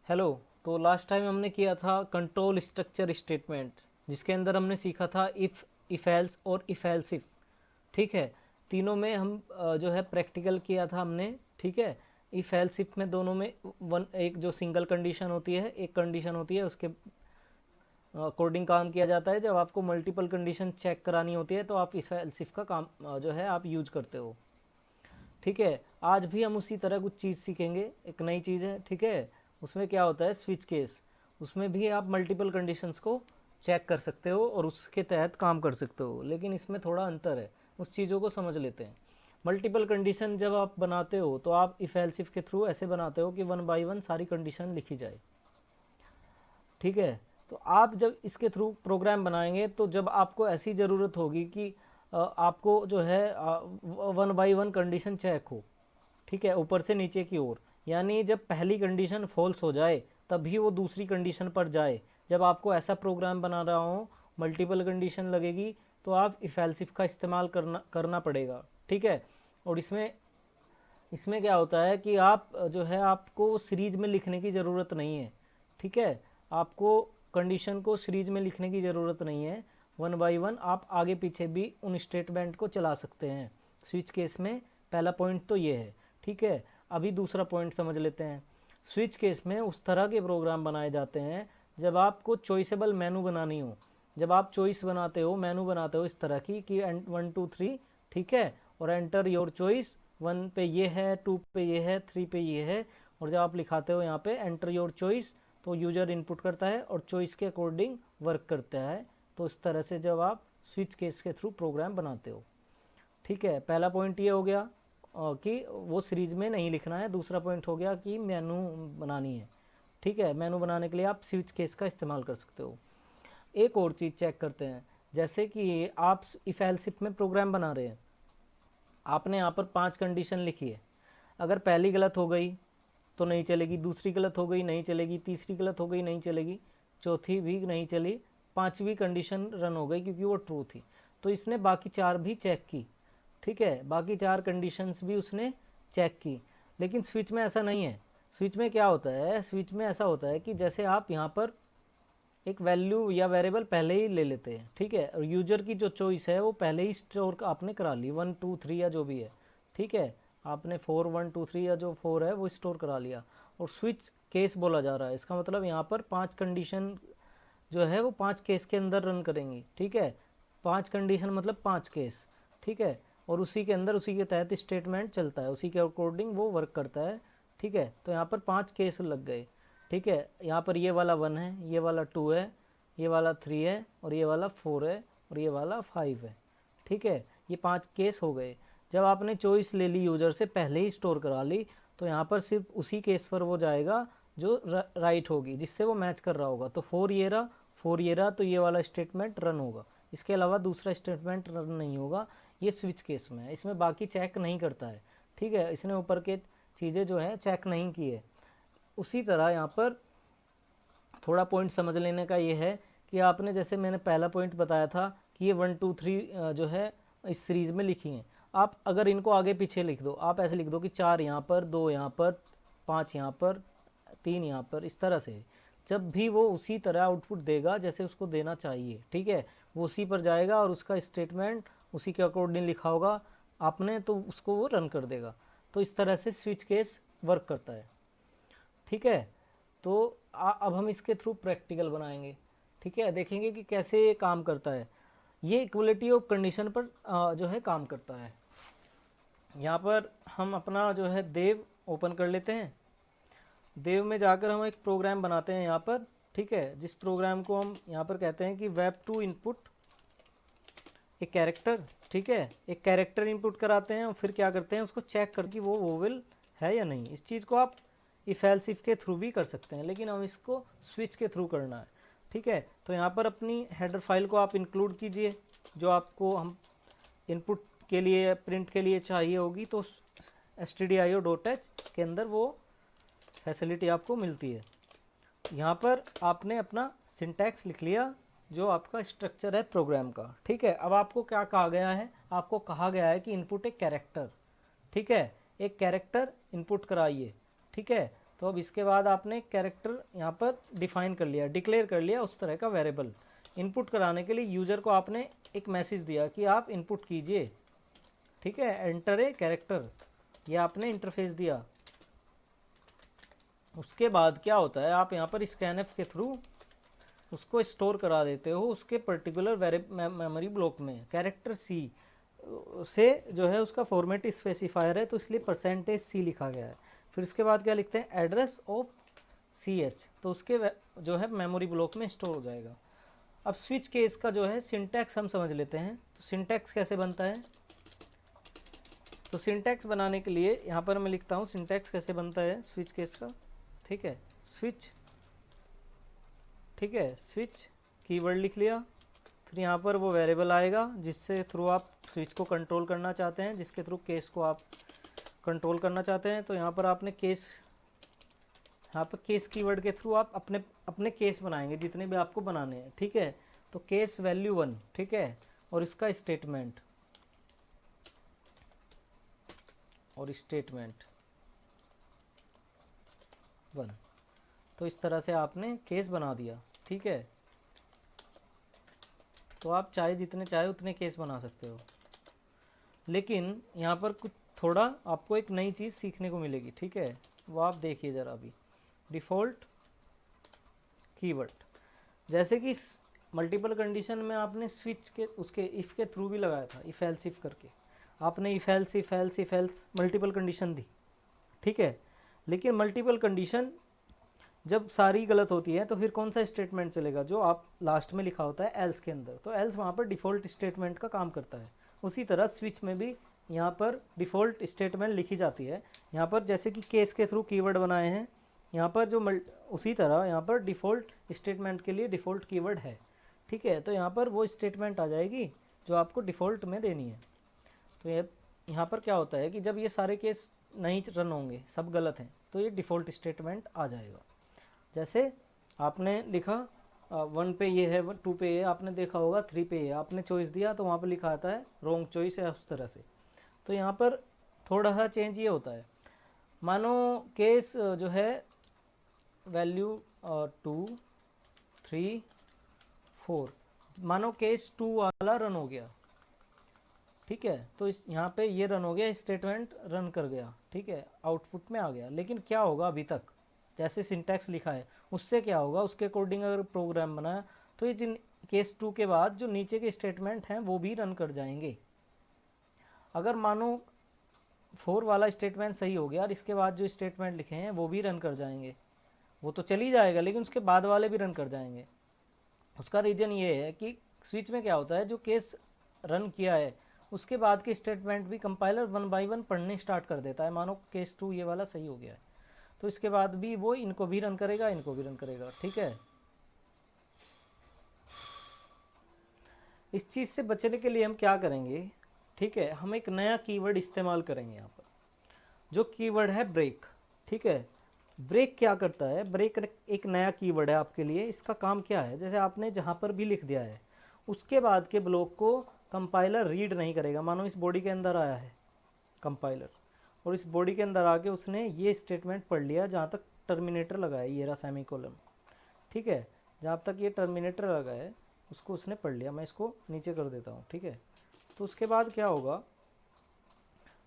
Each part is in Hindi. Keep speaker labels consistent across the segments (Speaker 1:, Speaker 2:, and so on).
Speaker 1: हेलो। तो लास्ट टाइम हमने किया था कंट्रोल स्ट्रक्चर स्टेटमेंट, जिसके अंदर हमने सीखा था इफ़ एल्स और इफ़ एल्स इफ। ठीक है। तीनों में हम जो है प्रैक्टिकल किया था हमने। ठीक है। इफ़ एल्स इफ में दोनों में वन एक जो सिंगल कंडीशन होती है, एक कंडीशन होती है, उसके अकॉर्डिंग काम किया जाता है। जब आपको मल्टीपल कंडीशन चेक करानी होती है तो आप इफ़ एल्स इफ का काम जो है आप यूज करते हो। ठीक है। आज भी हम उसी तरह कुछ चीज़ सीखेंगे, एक नई चीज़ है। ठीक है। उसमें क्या होता है, स्विच केस। उसमें भी आप मल्टीपल कंडीशंस को चेक कर सकते हो और उसके तहत काम कर सकते हो, लेकिन इसमें थोड़ा अंतर है। उस चीज़ों को समझ लेते हैं। मल्टीपल कंडीशन जब आप बनाते हो तो आप इफ एल्स इफ के थ्रू ऐसे बनाते हो कि वन बाय वन सारी कंडीशन लिखी जाए। ठीक है। तो आप जब इसके थ्रू प्रोग्राम बनाएंगे तो जब आपको ऐसी ज़रूरत होगी कि आपको जो है one by one condition check हो। ठीक है, ऊपर से नीचे की ओर। यानी जब पहली कंडीशन फॉल्स हो जाए तभी वो दूसरी कंडीशन पर जाए। जब आपको ऐसा प्रोग्राम बना रहा हो, मल्टीपल कंडीशन लगेगी, तो आप इफ एल्स इफ का इस्तेमाल करना पड़ेगा। ठीक है। और इसमें इसमें क्या होता है कि आप जो है आपको सीरीज में लिखने की ज़रूरत नहीं है। ठीक है। आपको कंडीशन को सीरीज में लिखने की ज़रूरत नहीं है। वन बाय वन आप आगे पीछे भी उन स्टेटमेंट को चला सकते हैं। स्विच केस में पहला पॉइंट तो ये है। ठीक है। अभी दूसरा पॉइंट समझ लेते हैं। स्विच केस में उस तरह के प्रोग्राम बनाए जाते हैं जब आपको चॉइसेबल मेनू बनानी हो। जब आप चॉइस बनाते हो, मेनू बनाते हो इस तरह की कि 1 2 3। ठीक है। और एंटर योर चॉइस, 1 पे ये है, 2 पे ये है, 3 पे ये है। और जब आप लिखाते हो यहाँ पे एंटर योर चॉइस, तो यूजर इनपुट करता है और चॉइस के अकॉर्डिंग वर्क करता है। तो इस तरह से जब आप स्विच केस के थ्रू प्रोग्राम बनाते हो। ठीक है। पहला पॉइंट ये हो गया कि वो सीरीज में नहीं लिखना है। दूसरा पॉइंट हो गया कि मेनू बनानी है। ठीक है। मेनू बनाने के लिए आप स्विच केस का इस्तेमाल कर सकते हो। एक और चीज़ चेक करते हैं। जैसे कि आप इफ एल्स इफ में प्रोग्राम बना रहे हैं, आपने यहाँ पर 5 कंडीशन लिखी है। अगर पहली गलत हो गई तो नहीं चलेगी, दूसरी गलत हो गई नहीं चलेगी, तीसरी गलत हो गई नहीं चलेगी, चौथी भी नहीं चली, पांचवी कंडीशन रन हो गई क्योंकि वो ट्रू थी। तो इसने बाकी 4 भी चेक की। ठीक है। बाकी 4 कंडीशंस भी उसने चेक की। लेकिन स्विच में ऐसा नहीं है। स्विच में क्या होता है, स्विच में ऐसा होता है कि जैसे आप यहाँ पर एक वैल्यू या वेरिएबल पहले ही ले लेते हैं। ठीक है। और यूजर की जो चॉइस है वो पहले ही स्टोर आपने करा ली, 1 2 3 या जो भी है। ठीक है। आपने 4 1 2 3 या जो 4 है वो स्टोर करा लिया। और स्विच केस बोला जा रहा है, इसका मतलब यहाँ पर 5 कंडीशन जो है वो 5 केस के अंदर रन करेंगी। ठीक है। 5 कंडीशन मतलब 5 केस। ठीक है। और उसी के अंदर उसी के तहत स्टेटमेंट चलता है, उसी के अकॉर्डिंग वो वर्क करता है। ठीक है। तो यहाँ पर 5 केस लग गए। ठीक है। यहाँ पर ये वाला 1 है, ये वाला 2 है, ये वाला 3 है, और ये वाला 4 है, और ये वाला 5 है। ठीक है। ये 5 केस हो गए। जब आपने चॉइस ले ली यूज़र से, पहले ही स्टोर करा ली, तो यहाँ पर सिर्फ उसी केस पर वो जाएगा जो राइट होगी, जिससे वो मैच कर रहा होगा। तो 4 ये रहा, 4 ये रहा, तो ये वाला स्टेटमेंट रन होगा। इसके अलावा दूसरा स्टेटमेंट रन नहीं होगा। ये स्विच केस में है, इसमें बाकी चेक नहीं करता है। ठीक है। इसने ऊपर के चीज़ें जो है चेक नहीं की है। उसी तरह यहाँ पर थोड़ा पॉइंट समझ लेने का ये है कि आपने, जैसे मैंने पहला पॉइंट बताया था कि ये 1 2 3 जो है इस सीरीज़ में लिखी हैं। आप अगर इनको आगे पीछे लिख दो, आप ऐसे लिख दो कि 4 यहाँ पर, 2 यहाँ पर, 5 यहाँ पर, 3 यहाँ पर, इस तरह से। जब भी वो उसी तरह आउटपुट देगा जैसे उसको देना चाहिए। ठीक है। वो उसी पर जाएगा और उसका स्टेटमेंट उसी के अकॉर्डिंग लिखा होगा आपने, तो उसको वो रन कर देगा। तो इस तरह से स्विच केस वर्क करता है। ठीक है। तो अब हम इसके थ्रू प्रैक्टिकल बनाएंगे। ठीक है। देखेंगे कि कैसे ये काम करता है। ये इक्वलिटी ऑफ कंडीशन पर जो है काम करता है। यहाँ पर हम अपना जो है देव ओपन कर लेते हैं। देव में जाकर हम एक प्रोग्राम बनाते हैं यहाँ पर। ठीक है। जिस प्रोग्राम को हम यहाँ पर कहते हैं कि वेब टू इनपुट एक कैरेक्टर। ठीक है। एक कैरेक्टर इनपुट कराते हैं और फिर क्या करते हैं, उसको चेक करके वो वोवेल है या नहीं। इस चीज़ को आप इफ एल्स इफ के थ्रू भी कर सकते हैं, लेकिन हम इसको स्विच के थ्रू करना है। ठीक है। तो यहाँ पर अपनी हेडर फाइल को आप इंक्लूड कीजिए, जो आपको हम इनपुट के लिए, प्रिंट के लिए चाहिए होगी। तो stdio.h के अंदर वो फैसिलिटी आपको मिलती है। यहाँ पर आपने अपना सिंटैक्स लिख लिया, जो आपका स्ट्रक्चर है प्रोग्राम का। ठीक है। अब आपको क्या कहा गया है, आपको कहा गया है कि इनपुट एक कैरेक्टर। ठीक है। एक कैरेक्टर इनपुट कराइए। ठीक है। तो अब इसके बाद आपने कैरेक्टर यहाँ पर डिफाइन कर लिया, डिक्लेयर कर लिया उस तरह का वेरिएबल। इनपुट कराने के लिए यूज़र को आपने एक मैसेज दिया कि आप इनपुट कीजिए, ठीक है, एंटर ए कैरेक्टर, ये आपने इंटरफेस दिया। उसके बाद क्या होता है, आप यहाँ पर स्कैनएफ के थ्रू उसको स्टोर करा देते हो उसके पर्टिकुलर मेमोरी ब्लॉक में। कैरेक्टर सी से जो है उसका फॉर्मेट स्पेसिफायर है, तो इसलिए %C लिखा गया है। फिर उसके बाद क्या लिखते हैं, एड्रेस ऑफ CH, तो उसके जो है मेमोरी ब्लॉक में स्टोर हो जाएगा। अब स्विच केस का जो है सिंटैक्स हम समझ लेते हैं। तो सिंटैक्स कैसे बनता है, तो सिंटैक्स बनाने के लिए यहाँ पर मैं लिखता हूँ सिंटैक्स कैसे बनता है स्विच केस का, ठीक है। स्विच, ठीक है, स्विच कीवर्ड लिख लिया, फिर यहाँ पर वो वेरिएबल आएगा जिससे थ्रू आप स्विच को कंट्रोल करना चाहते हैं, जिसके थ्रू केस को आप कंट्रोल करना चाहते हैं। तो यहाँ पर आपने केस, यहाँ पर केस कीवर्ड के थ्रू आप अपने केस बनाएंगे जितने भी आपको बनाने हैं, ठीक है। तो केस वैल्यू 1, ठीक है, और इसका स्टेटमेंट, और स्टेटमेंट 1, तो इस तरह से आपने केस बना दिया, ठीक है। तो आप चाहे जितने चाहे उतने केस बना सकते हो, लेकिन यहाँ पर कुछ थोड़ा आपको एक नई चीज़ सीखने को मिलेगी, ठीक है, वो आप देखिए ज़रा अभी। डिफ़ॉल्ट कीवर्ड, जैसे कि मल्टीपल कंडीशन में आपने स्विच के उसके इफ़ के थ्रू भी लगाया था, इफ़ एल्स इफ़ करके आपने इफ़ एल्स मल्टीपल कंडीशन दी, ठीक है। लेकिन मल्टीपल कंडीशन जब सारी गलत होती है तो फिर कौन सा स्टेटमेंट चलेगा, जो आप लास्ट में लिखा होता है एल्स के अंदर, तो एल्स वहाँ पर डिफ़ॉल्ट स्टेटमेंट का काम करता है। उसी तरह स्विच में भी यहाँ पर डिफ़ॉल्ट स्टेटमेंट लिखी जाती है। यहाँ पर जैसे कि केस के थ्रू कीवर्ड बनाए हैं, यहाँ पर जो उसी तरह यहाँ पर डिफ़ॉल्ट स्टेटमेंट के लिए डिफ़ॉल्ट कीवर्ड है, ठीक है। तो यहाँ पर वो स्टेटमेंट आ जाएगी जो आपको डिफ़ॉल्ट में देनी है। तो ये यहाँ पर क्या होता है कि जब ये सारे केस नहीं रन होंगे, सब गलत हैं, तो ये डिफ़ॉल्ट स्टेटमेंट आ जाएगा। जैसे आपने लिखा 1 पे ये है, 2 पे ये, आपने देखा होगा 3 पे ये, आपने चॉइस दिया तो वहाँ पर लिखा आता है रॉन्ग चॉइस है, उस तरह से। तो यहाँ पर थोड़ा सा चेंज ये होता है, मानो केस जो है वैल्यू 2 3 4, मानो केस 2 वाला रन हो गया, ठीक है। तो इस यहाँ पे ये रन हो गया, स्टेटमेंट रन कर गया, ठीक है, आउटपुट में आ गया। लेकिन क्या होगा, अभी तक जैसे सिंटैक्स लिखा है उससे क्या होगा, उसके अकॉर्डिंग अगर प्रोग्राम बनाया तो ये जिन केस 2 के बाद जो नीचे के स्टेटमेंट हैं वो भी रन कर जाएंगे। अगर मानो 4 वाला स्टेटमेंट सही हो गया और इसके बाद जो स्टेटमेंट लिखे हैं वो भी रन कर जाएंगे, वो तो चल ही जाएगा लेकिन उसके बाद वाले भी रन कर जाएंगे। उसका रीज़न ये है कि स्विच में क्या होता है, जो केस रन किया है उसके बाद के स्टेटमेंट भी कंपाइलर 1 बाय 1 पढ़ने स्टार्ट कर देता है। मानो केस 2 ये वाला सही हो गया है तो इसके बाद भी वो इनको भी रन करेगा, इनको भी रन करेगा, ठीक है। इस चीज़ से बचने के लिए हम क्या करेंगे, ठीक है, हम एक नया कीवर्ड इस्तेमाल करेंगे यहाँ पर, जो कीवर्ड है ब्रेक, ठीक है। ब्रेक क्या करता है, ब्रेक एक नया कीवर्ड है आपके लिए। इसका काम क्या है, जैसे आपने जहाँ पर भी लिख दिया है उसके बाद के ब्लॉक को कंपाइलर रीड नहीं करेगा। मानो इस बॉडी के अंदर आया है कंपाइलर और इस बॉडी के अंदर आके उसने ये स्टेटमेंट पढ़ लिया जहाँ तक टर्मिनेटर लगा है, ये रहा सेमीकोलन, ठीक है, जहाँ तक ये टर्मिनेटर लगा है उसको उसने पढ़ लिया। मैं इसको नीचे कर देता हूँ, ठीक है। तो उसके बाद क्या होगा,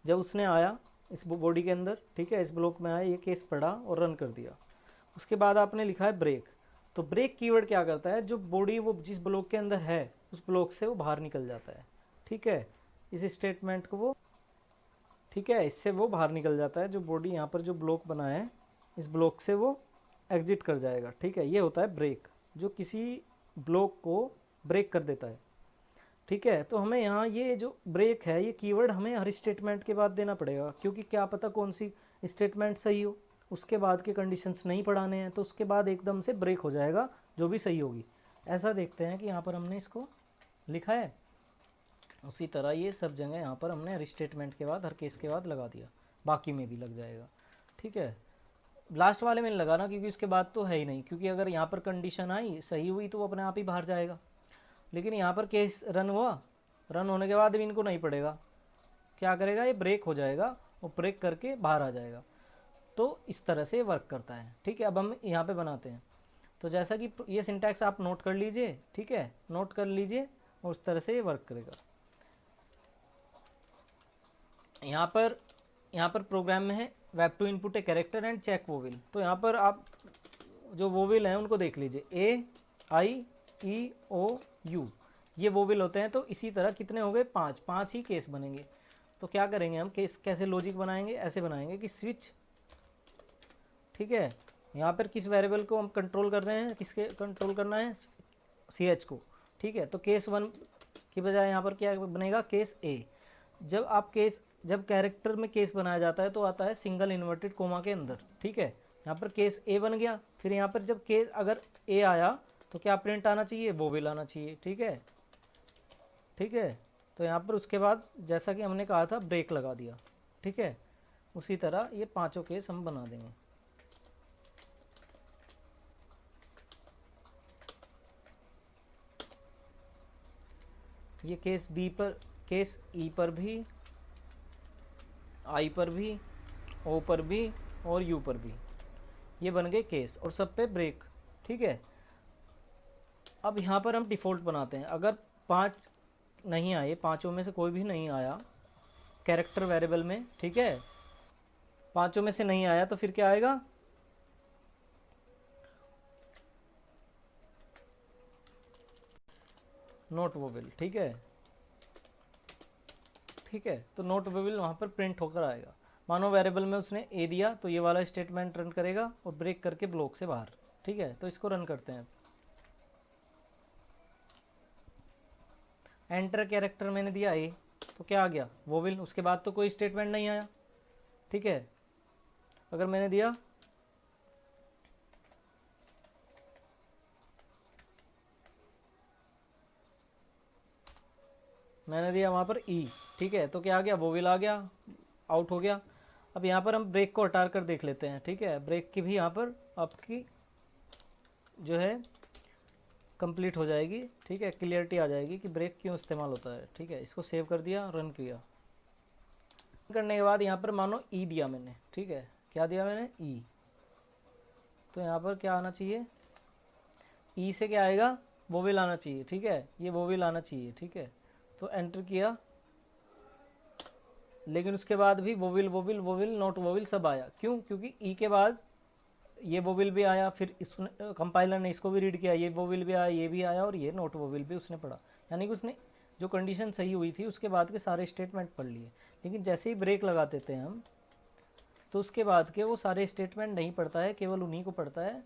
Speaker 1: जब उसने आया इस बॉडी के अंदर, ठीक है, इस ब्लॉक में आया, ये केस पढ़ा और रन कर दिया, उसके बाद आपने लिखा है ब्रेक। तो ब्रेक कीवर्ड क्या करता है, जो बॉडी वो जिस ब्लॉक के अंदर है उस ब्लॉक से वो बाहर निकल जाता है, ठीक है, इस स्टेटमेंट को वो, ठीक है, इससे वो बाहर निकल जाता है। जो बॉडी यहाँ पर जो ब्लॉक बना है इस ब्लॉक से वो एग्जिट कर जाएगा, ठीक है। ये होता है ब्रेक, जो किसी ब्लॉक को ब्रेक कर देता है, ठीक है। तो हमें यहाँ ये जो ब्रेक है ये कीवर्ड हमें हर स्टेटमेंट के बाद देना पड़ेगा, क्योंकि क्या पता कौन सी स्टेटमेंट सही हो, उसके बाद के कंडीशंस नहीं पढ़ाने हैं तो उसके बाद एकदम से ब्रेक हो जाएगा जो भी सही होगी। ऐसा देखते हैं कि यहाँ पर हमने इसको लिखा है, उसी तरह ये सब जगह यहाँ पर हमने हर स्टेटमेंट के बाद, हर केस के बाद लगा दिया, बाकी में भी लग जाएगा, ठीक है। लास्ट वाले में लगाना क्योंकि उसके बाद तो है ही नहीं, क्योंकि अगर यहाँ पर कंडीशन आई सही हुई तो वो अपने आप ही बाहर जाएगा। लेकिन यहाँ पर केस रन हुआ, रन होने के बाद भी इनको नहीं पड़ेगा, क्या करेगा, ये ब्रेक हो जाएगा और ब्रेक करके बाहर आ जाएगा। तो इस तरह से वर्क करता है। ठीक है, अब हम यहाँ पे बनाते हैं। तो जैसा कि ये सिंटैक्स आप नोट कर लीजिए, ठीक है, नोट कर लीजिए, और उस तरह से ये वर्क करेगा। यहाँ पर प्रोग्राम में है we've to input a character and check vowel. तो यहाँ पर आप जो वोविल हैं उनको देख लीजिए, ए आई ई ओ यू, ये वोविल होते हैं। तो इसी तरह कितने हो गए, 5 ही केस बनेंगे। तो क्या करेंगे हम, केस कैसे लॉजिक बनाएंगे, ऐसे बनाएंगे कि स्विच, ठीक है, यहाँ पर किस वेरिएबल को हम कंट्रोल कर रहे हैं, किसके कंट्रोल करना है, सी एच को। ठीक है, तो केस 1 की बजाय यहाँ पर क्या बनेगा, केस ए। जब कैरेक्टर में केस बनाया जाता है तो आता है सिंगल इन्वर्टेड कोमा के अंदर। ठीक है, यहाँ पर केस ए बन गया। फिर यहाँ पर जब केस अगर ए आया तो क्या प्रिंट आना चाहिए, वोवेल आना चाहिए। ठीक है, ठीक है, तो यहाँ पर उसके बाद जैसा कि हमने कहा था ब्रेक लगा दिया। ठीक है, उसी तरह ये 5 केस हम बना देंगे। ये केस बी पर, केस ई पर भी, आई पर भी, ओ पर भी और यू पर भी, ये बन गए केस, और सब पे ब्रेक। ठीक है, अब यहाँ पर हम डिफ़ॉल्ट बनाते हैं। अगर 5 नहीं आए, 5 में से कोई भी नहीं आया कैरेक्टर वेरिएबल में, ठीक है, 5 में से नहीं आया तो फिर क्या आएगा, नोट वोवेल। ठीक है, ठीक है, तो नोट वोवेल वहाँ पर प्रिंट होकर आएगा। मानो वेरिएबल में उसने ए दिया तो ये वाला स्टेटमेंट रन करेगा और ब्रेक करके ब्लॉक से बाहर। ठीक है, तो इसको रन करते हैं। एंटर कैरेक्टर मैंने दिया ए, तो क्या आ गया, वोवेल। उसके बाद तो कोई स्टेटमेंट नहीं आया। ठीक है, अगर मैंने दिया वहाँ पर ई, ठीक है, तो क्या आ गया, वोवेल आ गया, आउट हो गया। अब यहाँ पर हम ब्रेक को हटा कर देख लेते हैं। ठीक है, ब्रेक की भी यहाँ पर आपकी जो है कंप्लीट हो जाएगी। ठीक है, क्लियरिटी आ जाएगी कि ब्रेक क्यों इस्तेमाल होता है। ठीक है, इसको सेव कर दिया, रन किया। करने के बाद यहाँ पर मानो ई दिया मैंने। ठीक है, क्या दिया मैंने, ई, तो यहाँ पर क्या आना चाहिए, ई से क्या आएगा, वोवेल आना चाहिए। ठीक है, ये वोवेल आना चाहिए। ठीक है, तो एंटर किया, लेकिन उसके बाद भी vowel vowel vowel not vowel सब आया। क्यों, क्योंकि ई के बाद ये वोवेल भी आया, फिर इसने कंपाइलर ने इसको भी रीड किया, ये वोवेल भी आया, ये भी आया, और ये नॉट वोवेल भी उसने पढ़ा। यानी कि उसने जो कंडीशन सही हुई थी उसके बाद के सारे स्टेटमेंट पढ़ लिए। लेकिन जैसे ही ब्रेक लगा देते हैं हम, तो उसके बाद के वो सारे स्टेटमेंट नहीं पढ़ता है, केवल उन्हीं को पढ़ता है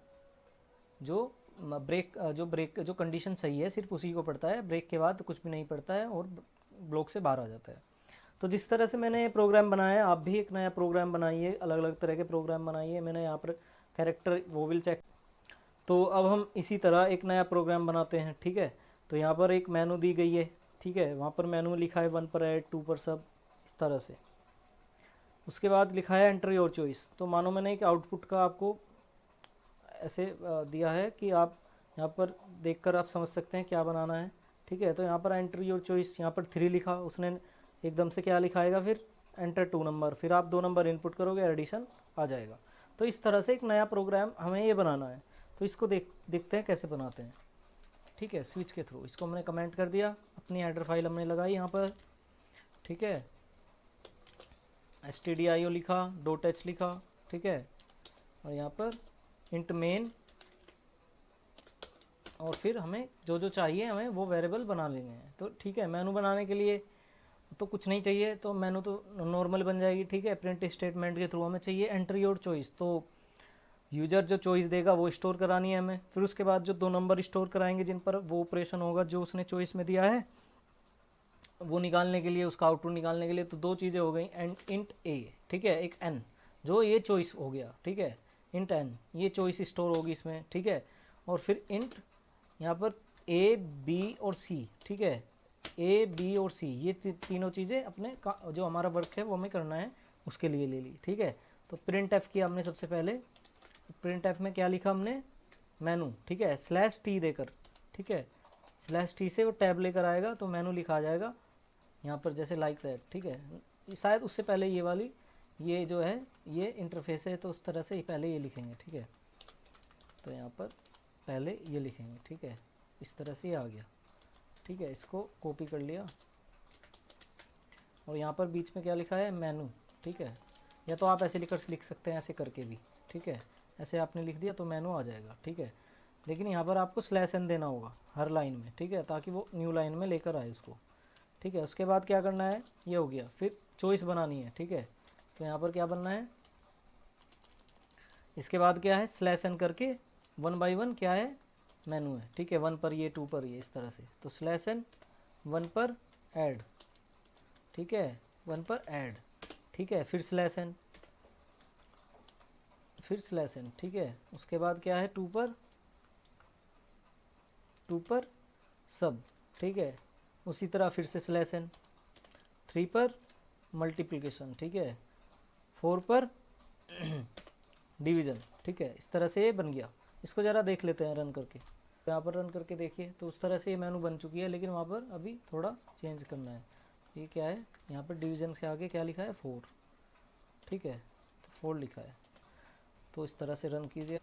Speaker 1: जो ब्रेक जो कंडीशन सही है, सिर्फ उसी को पढ़ता है। ब्रेक के बाद कुछ भी नहीं पढ़ता है और ब्लॉक से बाहर आ जाता है। तो जिस तरह से मैंने प्रोग्राम बनाया है, आप भी एक नया प्रोग्राम बनाइए, अलग अलग तरह के प्रोग्राम बनाइए। मैंने यहाँ पर कैरेक्टर वोवेल चेक, तो अब हम इसी तरह एक नया प्रोग्राम बनाते हैं। ठीक है, तो यहाँ पर एक मेनू दी गई है। ठीक है, वहाँ पर मेनू लिखा है 1 पर ऐड, 2 पर सब, इस तरह से। उसके बाद लिखा है एंटर योर चॉइस। तो मानो मैंने एक आउटपुट का आपको ऐसे दिया है कि आप यहाँ पर देखकर आप समझ सकते हैं क्या बनाना है। ठीक है, तो यहाँ पर एंटर योर चॉइस, यहाँ पर 3 लिखा, उसने एकदम से क्या लिखाएगा, फिर एंटर 2 नंबर, फिर आप 2 नंबर इनपुट करोगे, एडिशन आ जाएगा। तो इस तरह से एक नया प्रोग्राम हमें ये बनाना है। तो इसको देखते हैं कैसे बनाते हैं। ठीक है, स्विच के थ्रू इसको हमने कमेंट कर दिया, अपनी हेडर फाइल हमने लगाई यहाँ पर। ठीक है, stdio लिखा, .h लिखा। ठीक है, और यहाँ पर इंट मेन, और फिर हमें जो जो चाहिए हमें वो वेरिएबल बना लेने हैं। तो ठीक है, मेनू बनाने के लिए तो कुछ नहीं चाहिए, तो मेनू तो नॉर्मल बन जाएगी। ठीक है, प्रिंट स्टेटमेंट के थ्रू हमें चाहिए एंटर योर चॉइस, तो यूजर जो चॉइस देगा वो स्टोर करानी है हमें। फिर उसके बाद जो 2 नंबर स्टोर कराएंगे जिन पर वो ऑपरेशन होगा जो उसने चॉइस में दिया है, वो निकालने के लिए, उसका आउटपुट निकालने के लिए। तो 2 चीज़ें हो गई, एंड इंट ए, ठीक है, एक एन, जो ये चॉइस हो गया। ठीक है, इंट एन, ये चॉइस स्टोर होगी इसमें। ठीक है, और फिर इंट यहाँ पर ए बी और सी। ठीक है, ए बी और सी, ये तीनों चीज़ें अपने जो हमारा वर्क है वो हमें करना है, उसके लिए ले ली। ठीक है, तो प्रिंट एफ किया हमने सबसे पहले। प्रिंट एफ में क्या लिखा हमने, मेनू। ठीक है, /t देकर। ठीक है, /t से वो टैब लेकर आएगा तो मेनू लिखा आ जाएगा यहाँ पर, जैसे लाइक दैट। ठीक है, शायद उससे पहले ये वाली ये जो है ये इंटरफेस है, तो उस तरह से पहले ये लिखेंगे, ठीक है। तो यहाँ पर पहले ये लिखेंगे, ठीक है, इस तरह से ये आ गया, ठीक है। इसको कॉपी कर लिया और यहाँ पर बीच में क्या लिखा है, मेनू, ठीक है। या तो आप ऐसे लिख सकते हैं, ऐसे करके भी, ठीक है। ऐसे आपने लिख दिया तो मेनू आ जाएगा, ठीक है। लेकिन यहाँ पर आपको स्लैश एन देना होगा हर लाइन में, ठीक है, ताकि वो न्यू लाइन में लेकर आए उसको, ठीक है। उसके बाद क्या करना है, ये हो गया। फिर चॉइस बनानी है, ठीक है। तो यहाँ पर क्या बनना है, इसके बाद क्या है, स्लैश एन करके 1 बाई 1 क्या है, मेनू है, ठीक है। 1 पर ये, 2 पर ये, इस तरह से। तो स्लैश एन 1 पर ऐड, ठीक है, 1 पर ऐड, ठीक है। फिर स्लैश एन, फिर स्लैश एन, ठीक है। उसके बाद क्या है, 2 पर सब, ठीक है। उसी तरह फिर से स्लैश एन, 3 पर मल्टीप्लिकेशन, ठीक है, 4 पर डिवीज़न, ठीक है। इस तरह से ये बन गया। इसको ज़रा देख लेते हैं रन करके। यहाँ पर रन करके देखिए तो उस तरह से ये मेनू बन चुकी है, लेकिन वहाँ पर अभी थोड़ा चेंज करना है। ये क्या है, यहाँ पर डिवीज़न के आगे क्या लिखा है, 4, ठीक है, तो 4 लिखा है। तो इस तरह से रन कीजिए,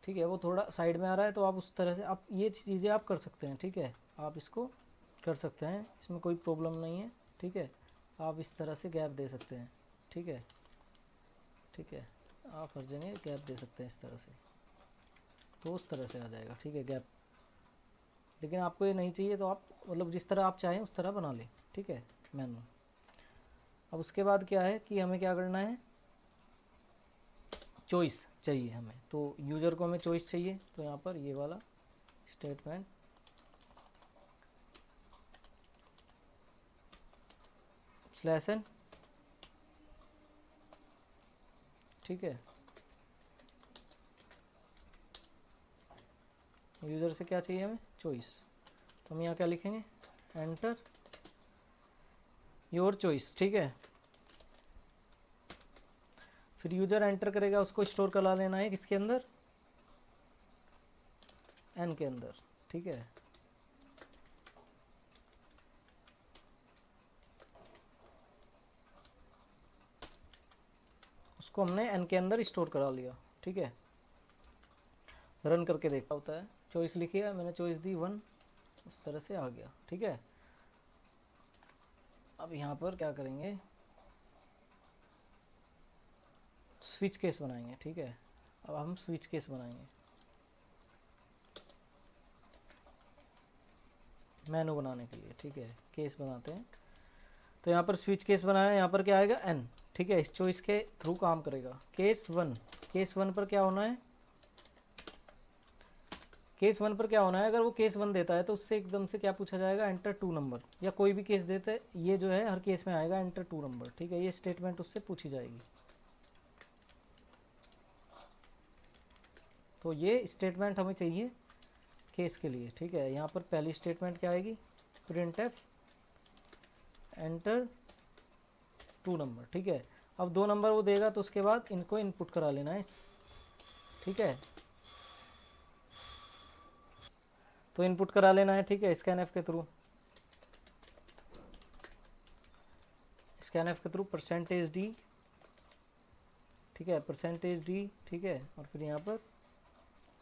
Speaker 1: ठीक है। वो थोड़ा साइड में आ रहा है, तो आप उस तरह से आप ये चीज़ें आप कर सकते हैं, ठीक है। आप इसको कर सकते हैं, इसमें कोई प्रॉब्लम नहीं है, ठीक है। आप इस तरह से गैप दे सकते हैं, ठीक है, ठीक है। आप हर जगह गैप दे सकते हैं इस तरह से, तो उस तरह से आ जाएगा, ठीक है, गैप। लेकिन आपको ये नहीं चाहिए तो आप मतलब जिस तरह आप चाहें उस तरह बना लें, ठीक है, मेनू। अब उसके बाद क्या है कि हमें क्या करना है, चॉइस चाहिए हमें। तो यूज़र को हमें चॉइस चाहिए, तो यहाँ पर ये वाला स्टेटमेंट स्लैश एन, ठीक है। यूज़र से क्या चाहिए हमें, चॉइस। तो हम यहाँ क्या लिखेंगे, एंटर योर चॉइस, ठीक है। फिर यूज़र एंटर करेगा, उसको स्टोर करा लेना है किसके अंदर, एन के अंदर, ठीक है। उसको हमने एन के अंदर स्टोर करा लिया, ठीक है। रन करके देखा होता है, चॉइस लिखी है मैंने, चॉइस दी 1, उस तरह से आ गया, ठीक है। अब यहाँ पर क्या करेंगे, स्विच केस बनाएंगे, ठीक है। अब हम स्विच केस बनाएंगे, मेनू बनाने के लिए, ठीक है, केस बनाते हैं। तो यहाँ पर स्विच केस बनाया, यहाँ पर क्या आएगा, एन, ठीक है। इस चॉइस के थ्रू काम करेगा। केस 1, केस 1 पर क्या होना है, केस 1 पर क्या होना है, अगर वो केस 1 देता है तो उससे एकदम से क्या पूछा जाएगा, एंटर 2 नंबर, या कोई भी केस देते हैं, ये जो है हर केस में आएगा एंटर 2 नंबर, ठीक है। ये स्टेटमेंट उससे पूछी जाएगी। तो ये स्टेटमेंट हमें चाहिए केस के लिए, ठीक है। यहाँ पर पहली स्टेटमेंट क्या आएगी, प्रिंट एफ एंटर 2 नंबर, ठीक है। अब 2 नंबर वो देगा तो उसके बाद इनको इनपुट करा लेना है, ठीक है। तो इनपुट करा लेना है, ठीक है, स्कैन एफ के थ्रू, स्कैन एफ के थ्रू परसेंटेज डी, ठीक है, परसेंटेज डी, ठीक है। और फिर यहाँ पर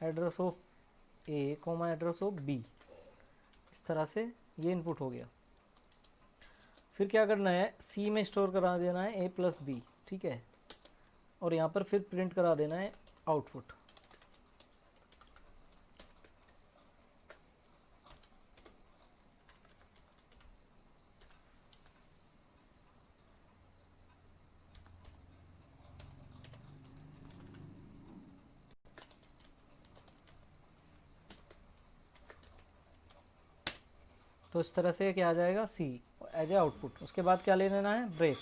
Speaker 1: address of A comma address of B, इस तरह से ये इनपुट हो गया। फिर क्या करना है, सी में स्टोर करा देना है ए प्लस बी, ठीक है। और यहाँ पर फिर प्रिंट करा देना है आउटपुट। तो इस तरह से क्या आ जाएगा, सी एज ए आउटपुट। उसके बाद क्या ले लेना है, ब्रेक।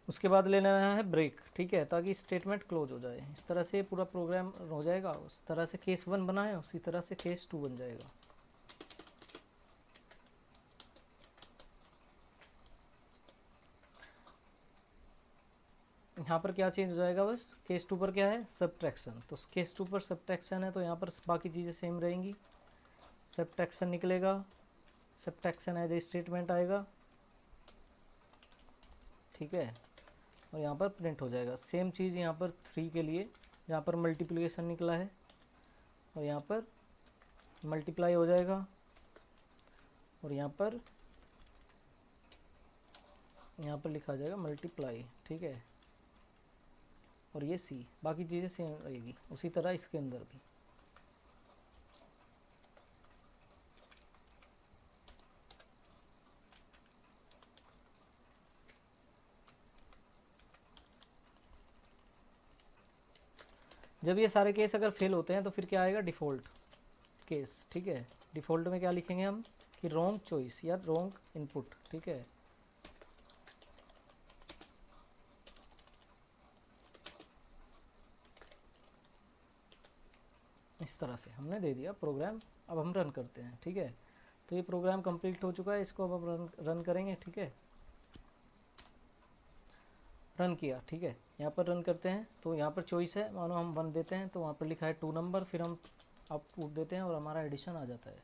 Speaker 1: उसके बाद ले लेना है ब्रेक, ठीक है, ताकि स्टेटमेंट क्लोज हो जाए। इस तरह से पूरा प्रोग्राम हो जाएगा। उस तरह से केस 1 बना है, उसी तरह से केस 2 बन जाएगा। यहाँ पर क्या चेंज हो जाएगा, बस केस 2 पर क्या है, सब्ट्रैक्शन। तो केस 2 पर सब्ट्रैक्शन है, तो यहाँ पर बाकी चीज़ें सेम रहेंगी। सब्ट्रैक्शन निकलेगा, सब्ट्रैक्शन एज ए स्टेटमेंट आएगा, ठीक है, और यहाँ पर प्रिंट हो जाएगा। सेम चीज़ यहाँ पर 3 के लिए, जहाँ पर मल्टीप्लिकेशन निकला है और यहाँ पर मल्टीप्लाई हो जाएगा, और यहाँ पर लिखा आ जाएगा मल्टीप्लाई, ठीक है। और ये सी, बाकी चीज़ें सेम रहेगी। उसी तरह इसके अंदर भी जब ये सारे केस अगर फेल होते हैं तो फिर क्या आएगा, डिफ़ॉल्ट केस, ठीक है। डिफ़ॉल्ट में क्या लिखेंगे हम कि रॉन्ग चॉइस या रॉन्ग इनपुट, ठीक है। इस तरह से हमने दे दिया प्रोग्राम। अब हम रन करते हैं, ठीक है। तो ये प्रोग्राम कंप्लीट हो चुका है, इसको अब हम रन करेंगे, ठीक है। रन किया, ठीक है। यहाँ पर रन करते हैं तो यहाँ पर चॉइस है, मानो हम 1 देते हैं तो वहाँ पर लिखा है 2 नंबर, फिर हम आउटपुट देते हैं और हमारा एडिशन आ जाता है।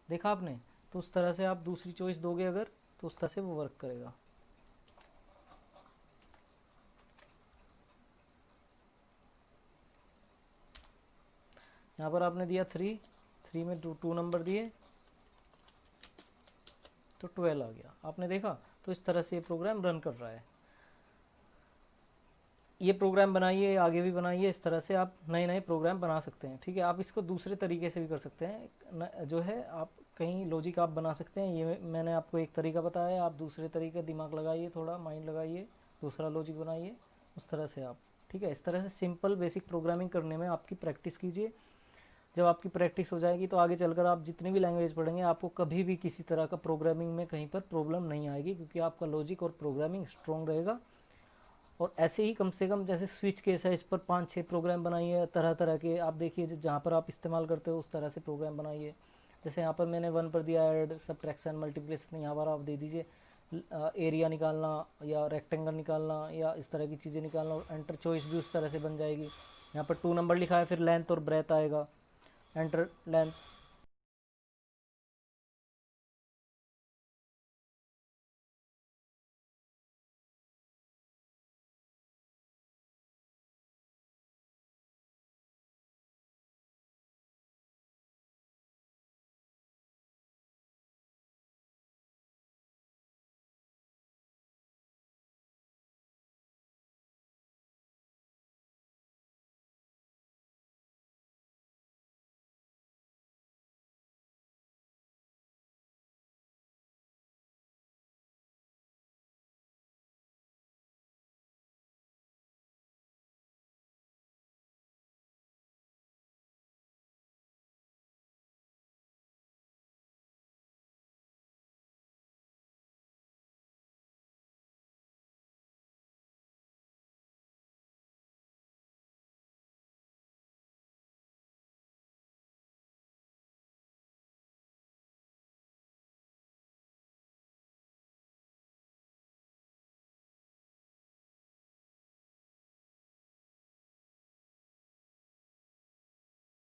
Speaker 1: देखा आपने? तो उस तरह से आप दूसरी चॉइस दोगे अगर, तो उस तरह से वो वर्क करेगा। यहाँ पर आपने दिया 3 में 2 नंबर दिए तो 12 आ गया, आपने देखा। तो इस तरह से ये प्रोग्राम रन कर रहा है। ये प्रोग्राम बनाइए, आगे भी बनाइए, इस तरह से आप नए नए प्रोग्राम बना सकते हैं, ठीक है। आप इसको दूसरे तरीके से भी कर सकते हैं, जो है आप कहीं लॉजिक आप बना सकते हैं। ये मैंने आपको एक तरीका बताया है, आप दूसरे तरीके दिमाग लगाइए, थोड़ा माइंड लगाइए, दूसरा लॉजिक बनाइए, उस तरह से आप, ठीक है। इस तरह से सिंपल बेसिक प्रोग्रामिंग करने में आपकी प्रैक्टिस कीजिए। जब आपकी प्रैक्टिस हो जाएगी तो आगे चलकर आप जितनी भी लैंग्वेज पढ़ेंगे आपको कभी भी किसी तरह का प्रोग्रामिंग में कहीं पर प्रॉब्लम नहीं आएगी, क्योंकि आपका लॉजिक और प्रोग्रामिंग स्ट्रॉन्ग रहेगा। और ऐसे ही कम से कम, जैसे स्विच केस है, इस पर 5-6 प्रोग्राम बनाइए तरह तरह के। आप देखिए जहाँ पर आप इस्तेमाल करते हो उस तरह से प्रोग्राम बनाइए। जैसे यहाँ पर मैंने 1 पर दिया ऐड, सब्ट्रैक्शन, मल्टीप्लिकेशन, यहाँ पर आप दे दीजिए एरिया निकालना या रेक्टेंगल निकालना या इस तरह की चीज़ें निकालना, और एंटर चॉइस भी उस तरह से बन जाएगी। यहाँ पर 2 नंबर लिखा है, फिर लेंथ और ब्रेथ आएगा, एंटर लेंथ